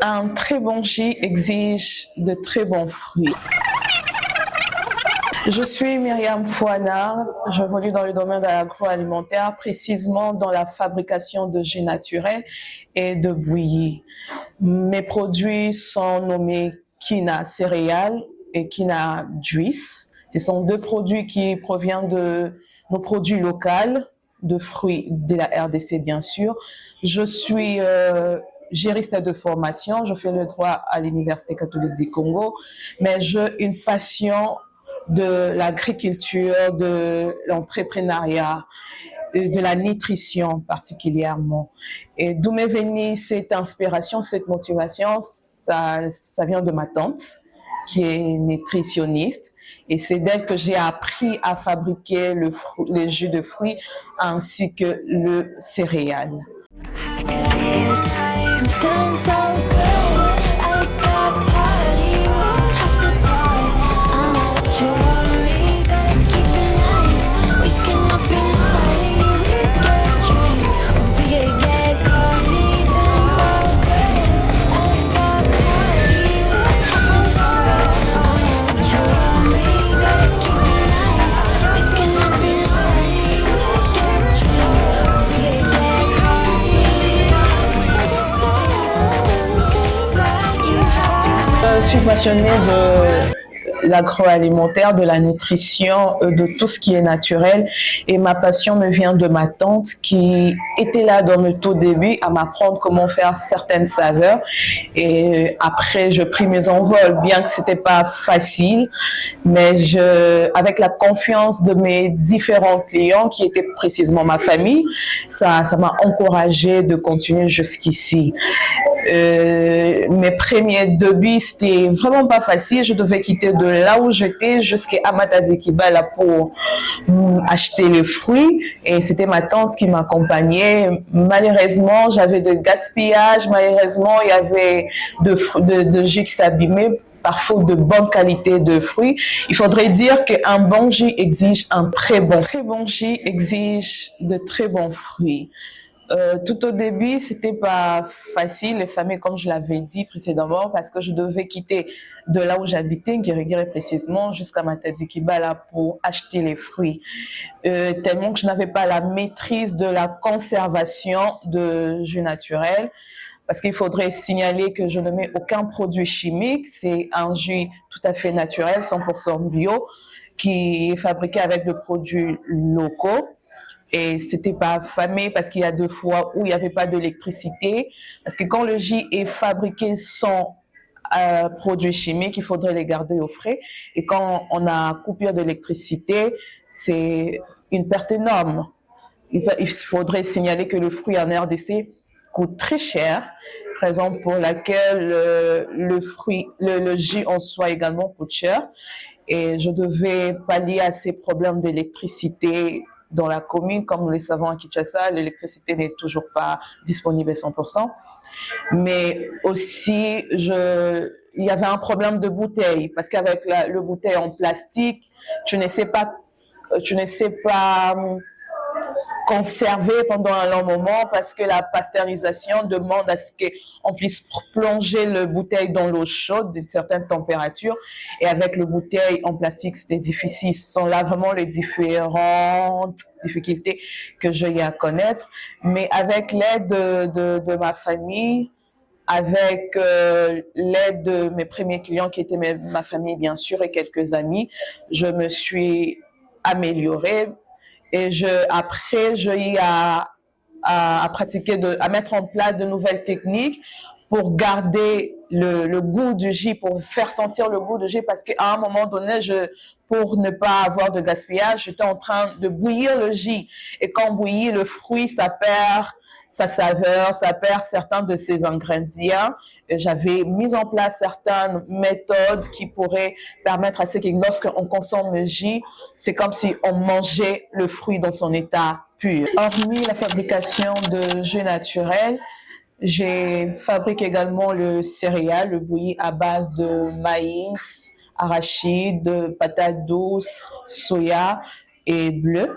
Un très bon jus exige de très bons fruits. Je suis Myriam Fouana, j'évolue dans le domaine de l'agroalimentaire, précisément dans la fabrication de jus naturels et de bouillie. Mes produits sont nommés Kina céréales et Kina juice. Ce sont deux produits qui proviennent de nos produits locaux, de fruits de la RDC bien sûr. Je suis juriste de formation, je fais le droit à l'Université catholique du Congo, mais j'ai une passion de l'agriculture, de l'entrepreneuriat, de la nutrition particulièrement. Et d'où m'est venue cette inspiration, cette motivation, ça vient de ma tante qui est nutritionniste. Et c'est d'elle que j'ai appris à fabriquer les jus de fruits ainsi que le céréal. Je suis passionnée de l'agroalimentaire, de la nutrition, de tout ce qui est naturel. Et ma passion me vient de ma tante qui était là dans le tout début à m'apprendre comment faire certaines saveurs. Et après, je pris mes envols, bien que c'était pas facile, mais avec la confiance de mes différents clients qui étaient précisément ma famille, ça m'a encouragée de continuer jusqu'ici. Mes premiers débuts, c'était vraiment pas facile. Je devais quitter de là où j'étais jusqu'à Matadi Kibala pour acheter les fruits. Et c'était ma tante qui m'accompagnait. Malheureusement, j'avais de gaspillage. Malheureusement, il y avait de jus qui s'abîmaient par faute de bonne qualité de fruits. Il faudrait dire qu'un bon jus exige un très bon jus exige de très bons fruits. Tout au début, c'était pas facile, les familles, comme je l'avais dit précédemment, parce que je devais quitter de là où j'habitais, Guériguéré précisément, jusqu'à Matadi Kibala pour acheter les fruits. Tellement que je n'avais pas la maîtrise de la conservation de jus naturels, parce qu'il faudrait signaler que je ne mets aucun produit chimique, c'est un jus tout à fait naturel, 100% bio, qui est fabriqué avec des produits locaux. Et c'était pas affamé parce qu'il y a 2 fois où il n'y avait pas d'électricité. Parce que quand le jus est fabriqué sans produits chimiques, il faudrait les garder au frais. Et quand on a coupure d'électricité, c'est une perte énorme. Il faudrait signaler que le fruit en RDC coûte très cher, raison pour laquelle le jus en soi également coûte cher. Et je devais pallier à ces problèmes d'électricité dans la commune. Comme nous le savons à Kinshasa, l'électricité n'est toujours pas disponible à 100%. Mais aussi, il y avait un problème de bouteille, parce qu'avec le bouteille en plastique, tu ne sais pas conserver pendant un long moment parce que la pasteurisation demande à ce qu'on puisse plonger le bouteille dans l'eau chaude d'une certaine température. Et avec le bouteille en plastique, c'était difficile. Ce sont là vraiment les différentes difficultés que j'ai eu à connaître. Mais avec l'aide de ma famille, avec l'aide de mes premiers clients qui étaient ma famille bien sûr et quelques amis, je me suis améliorée. Et après, j'ai eu à pratiquer, à mettre en place de nouvelles techniques pour garder le goût du jus, pour faire sentir le goût du jus, parce qu'à un moment donné, pour ne pas avoir de gaspillage, j'étais en train de bouillir le jus. Et quand on bouillit le fruit, ça perd sa saveur, ça perd certains de ses ingrédients. J'avais mis en place certaines méthodes qui pourraient permettre à ce que lorsqu'on consomme le jus, c'est comme si on mangeait le fruit dans son état pur. Hormis la fabrication de jus naturels, je fabrique également le céréal, le bouilli à base de maïs, arachide, patates douces, soya et bleu.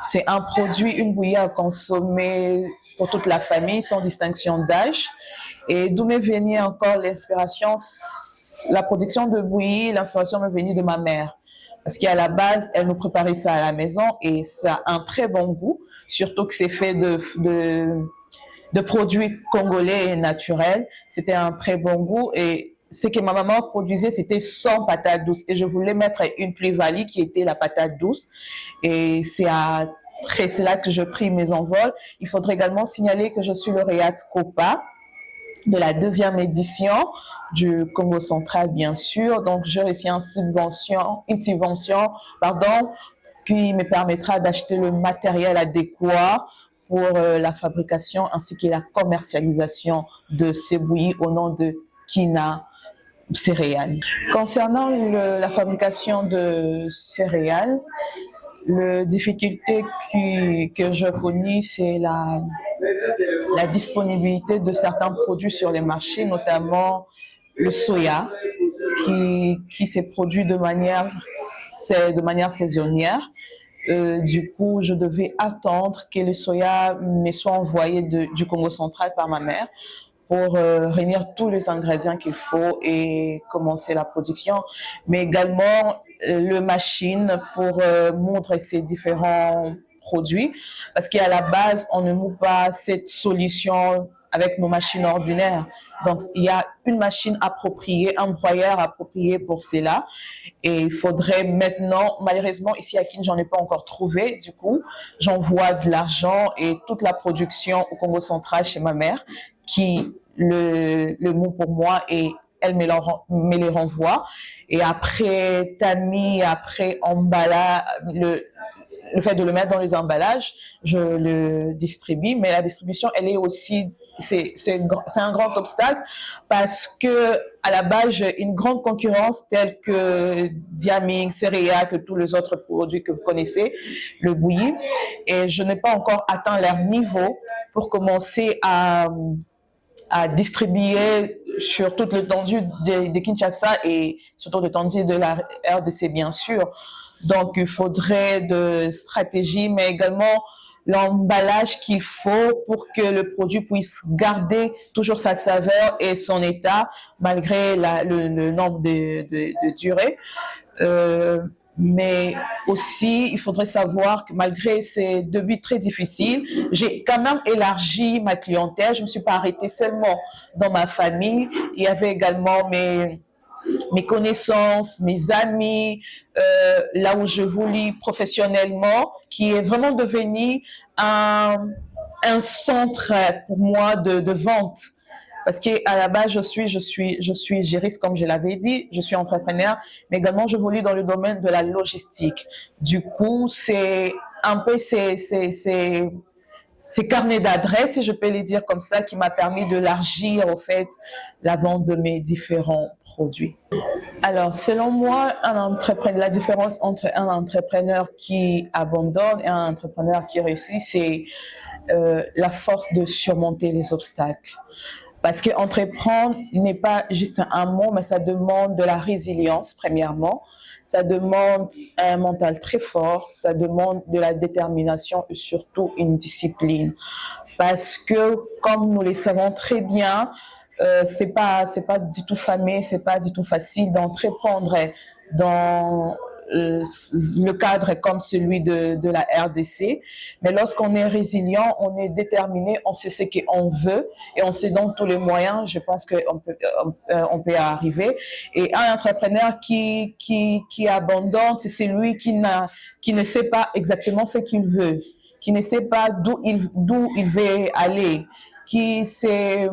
C'est un produit, une bouillie à consommer pour toute la famille, sans distinction d'âge. Et d'où m'est venue encore l'inspiration, la production de bouillie, l'inspiration m'est venue de ma mère. Parce qu'à la base, elle nous préparait ça à la maison et ça a un très bon goût, surtout que c'est fait de produits congolais et naturels. C'était un très bon goût et ce que ma maman produisait, c'était sans patate douce. Et je voulais mettre une plus-value qui était la patate douce. Et c'est là que je pris mes envols. Il faudrait également signaler que je suis lauréate COPA de la 2e édition du Congo central, bien sûr. Donc, j'ai reçu une subvention, qui me permettra d'acheter le matériel adéquat pour la fabrication ainsi que la commercialisation de ces bouillies au nom de Kina Céréales. Concernant la fabrication de céréales, la difficulté que je connais, c'est la disponibilité de certains produits sur les marchés, notamment le soya, qui s'est produit de manière saisonnière. Du coup, je devais attendre que le soya me soit envoyé du Congo central par ma mère pour réunir tous les ingrédients qu'il faut et commencer la production, mais également le machine pour moudre ces différents produits, parce qu'à la base, on ne moud pas cette solution avec nos machines ordinaires. Donc, il y a une machine appropriée, un broyeur approprié pour cela. Et il faudrait maintenant, malheureusement, ici à Kin, j'en ai pas encore trouvé. Du coup, j'envoie de l'argent et toute la production au Congo central chez ma mère, qui le moud pour moi et elle me les renvoie. Et après tamis, après emballage, le fait de le mettre dans les emballages, je le distribue. Mais la distribution, elle est aussi, c'est un grand obstacle parce que à la base, j'ai une grande concurrence telle que Diaming, Céréa, que tous les autres produits que vous connaissez, le bouilli. Et je n'ai pas encore atteint leur niveau pour commencer à distribuer sur toute l'étendue de Kinshasa et sur toute l'étendue de la RDC, bien sûr. Donc, il faudrait de stratégies, mais également l'emballage qu'il faut pour que le produit puisse garder toujours sa saveur et son état malgré le nombre de durées. Mais aussi, il faudrait savoir que malgré ces débuts très difficiles, j'ai quand même élargi ma clientèle. Je ne me suis pas arrêtée seulement dans ma famille. Il y avait également mes connaissances, mes amis, là où je voulais professionnellement, qui est vraiment devenu un centre pour moi de vente. Parce qu'à la base, je suis juriste, comme je l'avais dit, je suis entrepreneur, mais également je évolue dans le domaine de la logistique. Du coup, c'est un peu ces carnets d'adresses, si je peux les dire comme ça, qui m'a permis d'élargir, au fait, la vente de mes différents produits. Alors, selon moi, la différence entre un entrepreneur qui abandonne et un entrepreneur qui réussit, c'est la force de surmonter les obstacles. Parce qu'entreprendre n'est pas juste un mot, mais ça demande de la résilience, premièrement. Ça demande un mental très fort, ça demande de la détermination et surtout une discipline. Parce que, comme nous le savons très bien, c'est pas du tout fameux, c'est pas du tout facile d'entreprendre dans le cadre comme celui de la RDC. Mais lorsqu'on est résilient, on est déterminé, on sait ce qu'on veut et on sait donc tous les moyens, je pense qu'on peut y arriver. Et un entrepreneur qui abandonne, c'est celui qui ne sait pas exactement ce qu'il veut, qui ne sait pas d'où il veut aller, qui s'est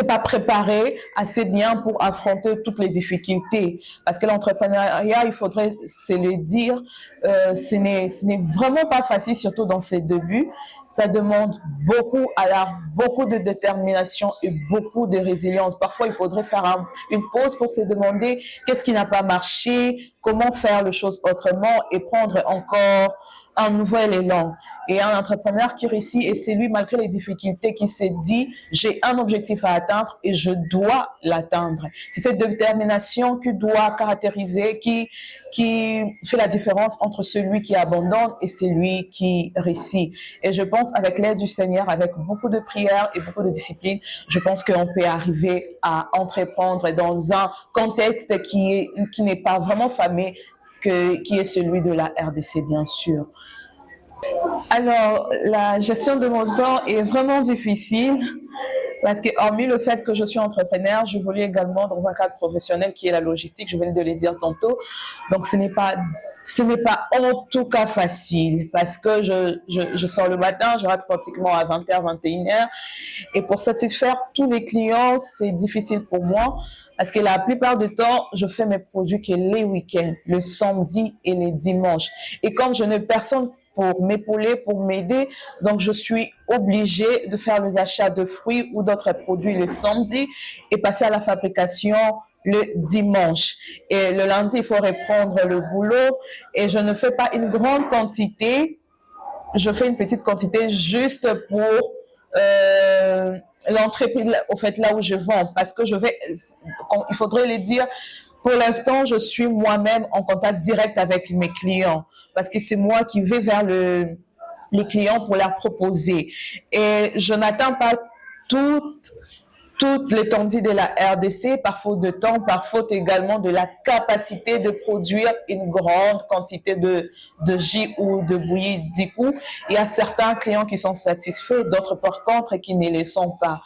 pas préparé assez bien pour affronter toutes les difficultés. Parce que l'entrepreneuriat, il faudrait se le dire, ce n'est vraiment pas facile, surtout dans ses débuts. Ça demande beaucoup de détermination et beaucoup de résilience. Parfois, il faudrait faire une pause pour se demander qu'est-ce qui n'a pas marché, comment faire les choses autrement et prendre encore un nouvel élan. Et un entrepreneur qui réussit, et c'est lui, malgré les difficultés, qui s'est dit, j'ai un objectif à atteindre et je dois l'atteindre. C'est cette détermination qui doit caractériser, qui fait la différence entre celui qui abandonne et celui qui réussit. Et je pense, avec l'aide du Seigneur, avec beaucoup de prières et beaucoup de discipline, je pense qu'on peut arriver à entreprendre dans un contexte qui n'est pas vraiment fameux, qui est celui de la RDC, bien sûr. Alors, la gestion de mon temps est vraiment difficile parce que, hormis le fait que je suis entrepreneur, je évolue également dans un cadre professionnel qui est la logistique, je viens de le dire tantôt. Donc, ce n'est pas en tout cas facile parce que je sors le matin, je rate pratiquement à 20h, 21h. Et pour satisfaire tous les clients, c'est difficile pour moi parce que la plupart du temps, je fais mes produits que les week-ends, le samedi et les dimanches. Et comme je n'ai personne pour m'épauler, pour m'aider, donc je suis obligée de faire les achats de fruits ou d'autres produits le samedi et passer à la fabrication le dimanche. Et le lundi, il faut reprendre le boulot et je ne fais pas une grande quantité, je fais une petite quantité juste pour l'entreprise, au fait, là où je vends, parce que il faudrait le dire, pour l'instant, je suis moi-même en contact direct avec mes clients, parce que c'est moi qui vais vers les clients pour leur proposer. Et je n'attends pas toute l'étendue de la RDC, par faute de temps, par faute également de la capacité de produire une grande quantité de jus ou de bouillie. Du coup, il y a certains clients qui sont satisfaits, d'autres par contre qui ne le sont pas.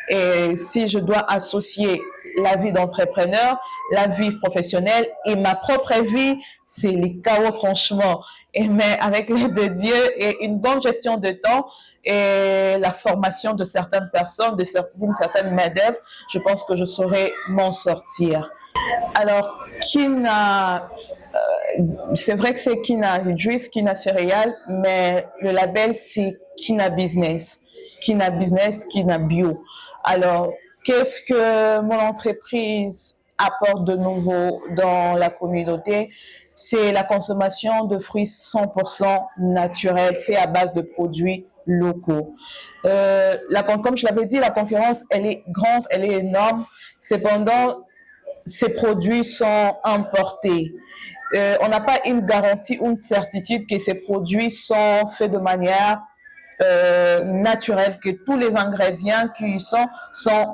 Et si je dois associer la vie d'entrepreneur, la vie professionnelle et ma propre vie, c'est les chaos franchement. Mais avec l'aide de Dieu et une bonne gestion de temps et la formation de certaines personnes, d'une certaine main-d'œuvre, je pense que je saurais m'en sortir. Alors, c'est vrai que c'est Kina Juice, Kina Céréales, mais le label c'est Kina Business, Kina Bio. Alors, qu'est-ce que mon entreprise apporte de nouveau dans la communauté? C'est la consommation de fruits 100% naturels, faits à base de produits locaux. Comme je l'avais dit, la concurrence, elle est grande, elle est énorme. Cependant, ces produits sont importés. On n'a pas une garantie ou une certitude que ces produits sont faits de manière naturelle, que tous les ingrédients qui y sont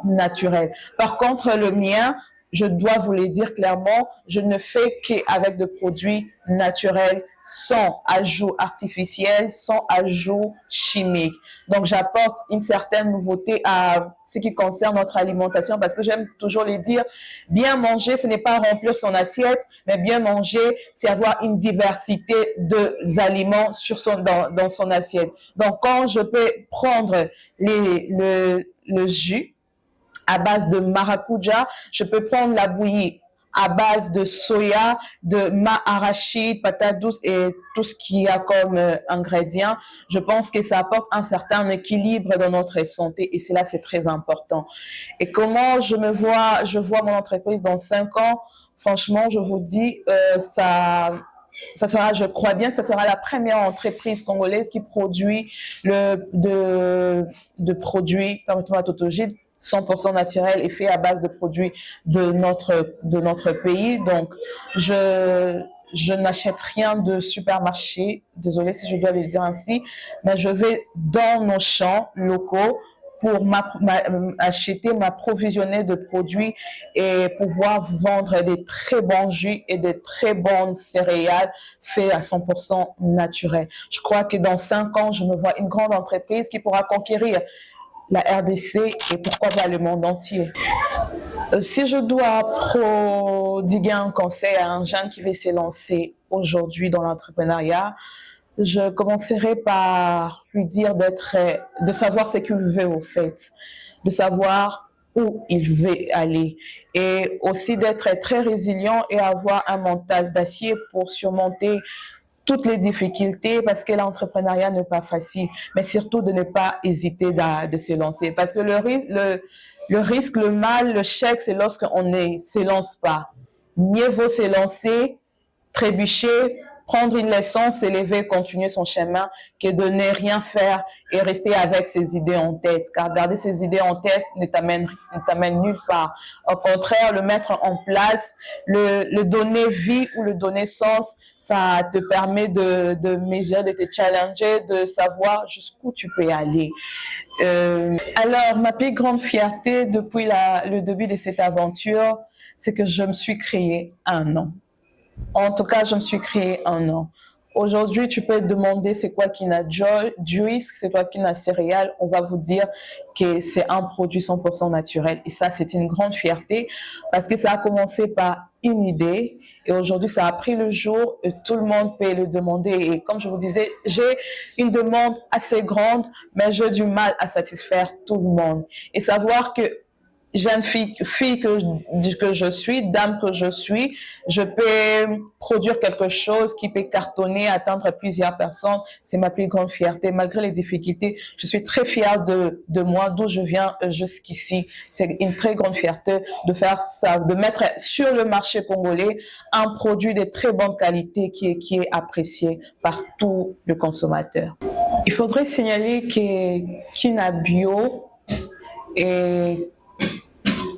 naturels. Par contre, le mien, je dois vous le dire clairement, je ne fais qu'avec des produits naturels, sans ajout artificiel, sans ajout chimique. Donc, j'apporte une certaine nouveauté à ce qui concerne notre alimentation parce que j'aime toujours le dire, bien manger, ce n'est pas remplir son assiette, mais bien manger, c'est avoir une diversité d'aliments dans son assiette. Donc, quand je peux prendre le jus à base de maracuja, je peux prendre la bouillie à base de soya, de arachide, patate douce et tout ce qu'il y a comme ingrédients. Je pense que ça apporte un certain équilibre dans notre santé et cela, c'est très important. Et comment je vois mon entreprise dans 5 ans, franchement, je vous dis, ça sera, je crois bien que ça sera la première entreprise congolaise qui produit de produits, permettez-moi tautogide, 100% naturel et fait à base de produits de notre pays. Donc, je n'achète rien de supermarché, désolé si je dois le dire ainsi, mais je vais dans nos champs locaux pour m'approvisionner de produits et pouvoir vendre des très bons jus et des très bonnes céréales faits à 100% naturels. Je crois que dans 5 ans, je me vois une grande entreprise qui pourra conquérir la RDC et pourquoi pas le monde entier. Si je dois prodiguer un conseil à un jeune qui veut se lancer aujourd'hui dans l'entrepreneuriat, je commencerai par lui dire de savoir ce qu'il veut au fait, de savoir où il veut aller et aussi d'être très résilient et avoir un mental d'acier pour surmonter toutes les difficultés parce que l'entrepreneuriat n'est pas facile, mais surtout de ne pas hésiter de se lancer. Parce que le risque, le mal, le chèque, c'est lorsqu'on ne se lance pas. Mieux vaut se lancer, trébucher, prendre une leçon, s'élever, continuer son chemin, que de ne rien faire et rester avec ses idées en tête. Car garder ses idées en tête ne t'amène nulle part. Au contraire, le mettre en place, le donner vie ou le donner sens, ça te permet de mesurer, de te challenger, de savoir jusqu'où tu peux aller. Alors, ma plus grande fierté depuis le début de cette aventure, c'est que je me suis créé un nom. En tout cas, je me suis créé un nom. Aujourd'hui, tu peux te demander c'est quoi Kina Juice, c'est quoi Kina Céréales. On va vous dire que c'est un produit 100% naturel. Et ça, c'est une grande fierté parce que ça a commencé par une idée et aujourd'hui, ça a pris le jour et tout le monde peut le demander. Et comme je vous disais, j'ai une demande assez grande, mais j'ai du mal à satisfaire tout le monde. Et savoir que jeune fille que je suis, dame que je suis, je peux produire quelque chose qui peut cartonner, atteindre plusieurs personnes. C'est ma plus grande fierté. Malgré les difficultés, je suis très fière de moi, d'où je viens jusqu'ici. C'est une très grande fierté de faire ça, de mettre sur le marché congolais un produit de très bonne qualité qui est apprécié par tous les consommateurs. Il faudrait signaler que Kina Bio est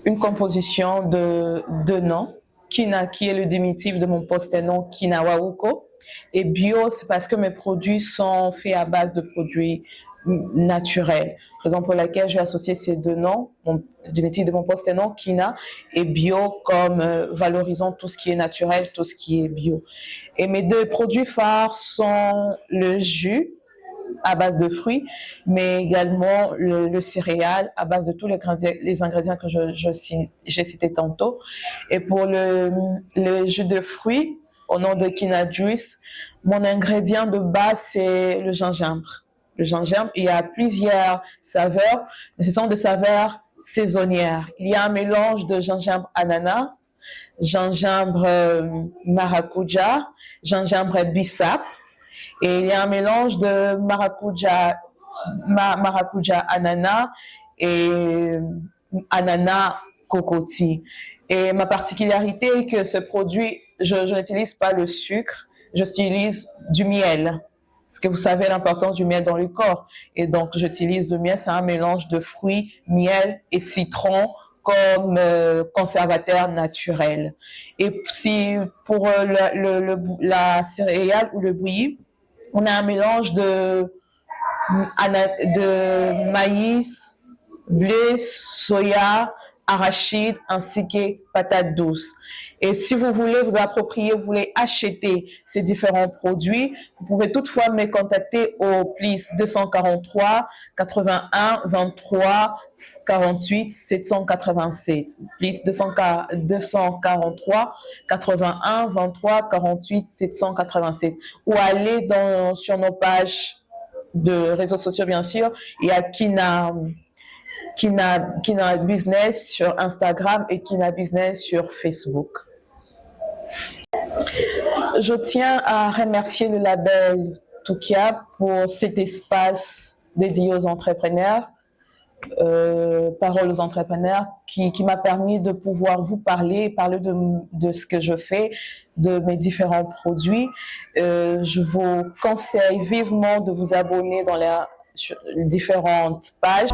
une composition de deux noms. Kina, qui est le diminutif de mon post-nom Kina Wauko. Et bio, c'est parce que mes produits sont faits à base de produits naturels. Raison pour laquelle je vais associer ces deux noms, mon diminutif de mon post-nom Kina et bio, comme valorisant tout ce qui est naturel, tout ce qui est bio. Et mes deux produits phares sont le jus à base de fruits, mais également le céréal à base de tous les ingrédients que j'ai cités tantôt. Et pour le jus de fruits, au nom de Kina Juice, mon ingrédient de base, c'est le gingembre. Le gingembre, il y a plusieurs saveurs, mais ce sont des saveurs saisonnières. Il y a un mélange de gingembre ananas, gingembre maracuja, gingembre bissap, et il y a un mélange de maracuja ananas et ananas cocotier. Et ma particularité est que ce produit, je n'utilise pas le sucre, j'utilise du miel. Parce que vous savez l'importance du miel dans le corps. Et donc, j'utilise le miel, c'est un mélange de fruits, miel et citron comme conservateur naturel. Et si pour la céréale ou le bouilli, on a un mélange de maïs, blé, soya, arachide ainsi que patates douces. Et si vous voulez vous approprier, vous voulez acheter ces différents produits, vous pouvez toutefois me contacter au plus 243 81 23 48 787. Plus 243 81 23 48 787. Ou aller sur nos pages de réseaux sociaux, bien sûr. Il y a Kina Business sur Instagram et Kina Business sur Facebook. Je tiens à remercier le label Tukia pour cet espace dédié aux entrepreneurs, Parole aux entrepreneurs, qui m'a permis de pouvoir vous parler de ce que je fais, de mes différents produits. Je vous conseille vivement de vous abonner sur les différentes pages.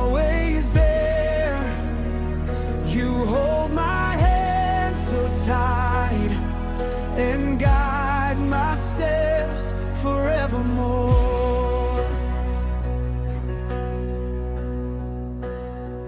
You hold my hand so tight and guide my steps forevermore.